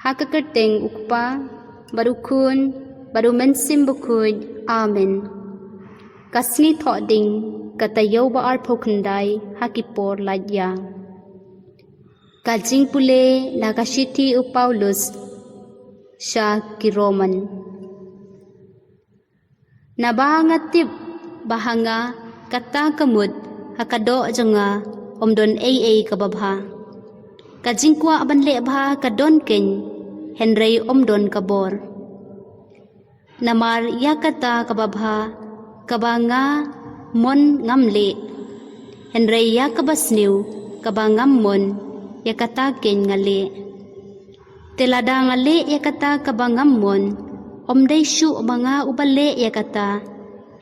Hakakerteng ukpa, barukun, baru mensim bukud, amen. Kasni thoding, katayaw baar pokendai, hakipor ladya. Kajing pule nakashiti Paulus siya ki Roman. Nabangatip bahanga kata kamut hakado janga omdon AA kababha. Kajing kwa abanle bha kadon ken Henry omdon kabor. Namar yakata kababha kabanga mon ngamle. Henry yakabasniw kabangam mon yakata ken ngale. Telada ngale yakata kabangam mon omday syu mga ubale yakata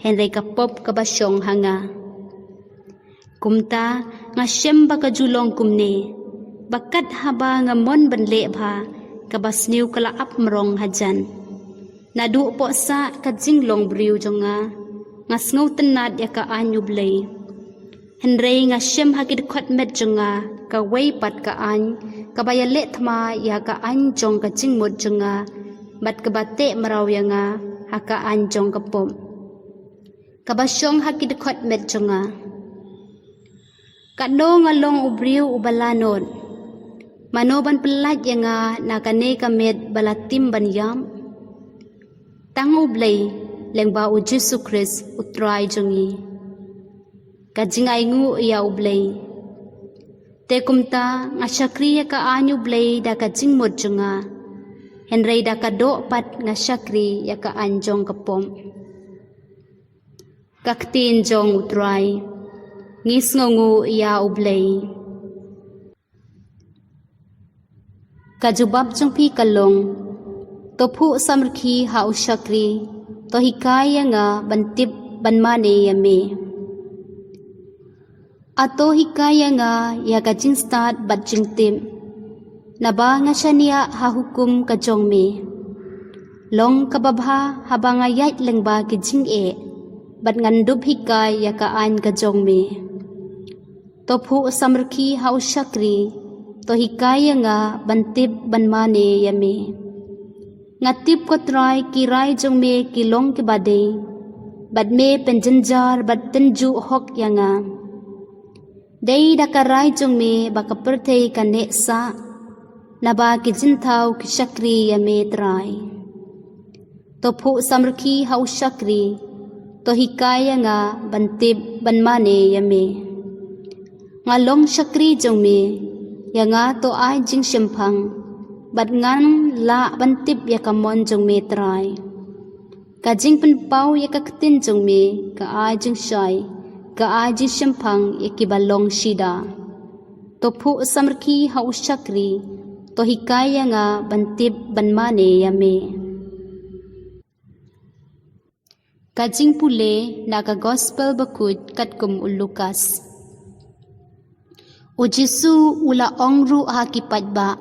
Henry kapop kabasyong hanga. Kumta nga siyem baka julong kumne bakat haba nga mon banle bha kabasniw kalaap merong hajan. Nadu po sa kajinglong briw jonga ngasngaw tenad yaka anyublay. Henry nga siyem hakidkot med jonga kaway pat kaan kabayale thma yaka anjong kajingmod jonga bat kabate maraw nga haka anjong kapom. Kabasyong hakidkot med jonga. Kado nga long ubriw ubalanod. Manoban pelat nga nakane kamed balatim banyam. Tangublay lengba u Jesu Christ utray jongi. Kajingay ngu iya ublay. Tekumta nga syakri ka anyu blay da kajingmod jonga. Henry da kado pat nga syakri ka anjong kapom. Kaktin jong utray. Ngis ngu iya ublay. Kajubab jong pi kalong. Topu samrki ha usyakri. Tohikaya nga bantip banmane yame. Ato hikaya nga ya kajing start bat jingtim. Naba nga siya niya hahukum kajong me. Long kababha habang ayat lang ba kijing bat ngandub hikay ya kaan kajong me. Topu samrki ha usyakri. To hikaya nga bantip banmane yame. Ngatip ko try kiray jong me kilong kibade. Bat me penjenjar bat tenju hok yanga. Day dakaray jong me baka pertay kane sa. Naba kijintaw kishakri yame try. Topu samrki ha usyakri. To hikaya nga bantip banmane yame. Ngalong syakri jong me. Yanga to ay jing simpang. Bat ngan la bantip yakamon jong me try. Kajing penpaw yakaktin jong me ka ay jing syay. Ka ay jing simpang yakibalong shida. Topu samrki ha usyakri. To hikaya nga bantip banmane yame. Kajing pule naga gospel bakut katkum ulukas. O Jesu ula ongru hakipat ba.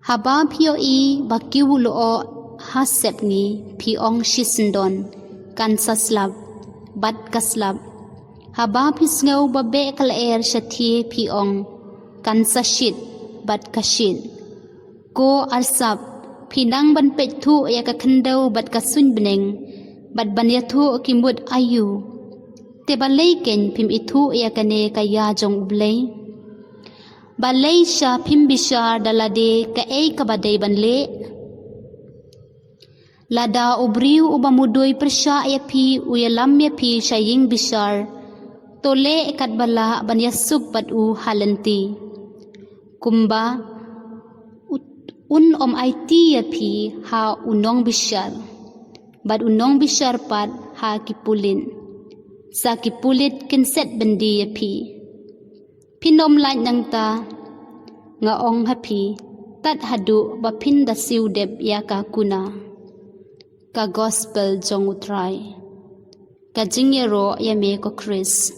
Haba pio i bakiwulo o hasep ni piong shisendon kan saslab bat kaslab. Haba pisngaw babe kalaer syati piong kan sashit bat kashit. Ko arsap pinang ban pethu ya kakendaw bat kasun beneng bat banyathu kimud ayu. Te balay ken pim itu ya kane kaya jong ublay. Balay siya pim bishar dalade ka ay kabaday banle. Lada ubriw ubamudoy persya ya pi uyalam ya pi siya ying bishar. Tole ikat bala banyasug pat u halanti. Kumba om IT ya pi ha unong bishar. Bad unong bishar pat ha kipulin. Sa kipulit kinset bendi ya pi. Pinom lain nang ta. Nga ong hapi. Tat hadu bapin da siudeb ya ka kuna. Ka gospel jong utray. Ka jingyero ya me ko Chris.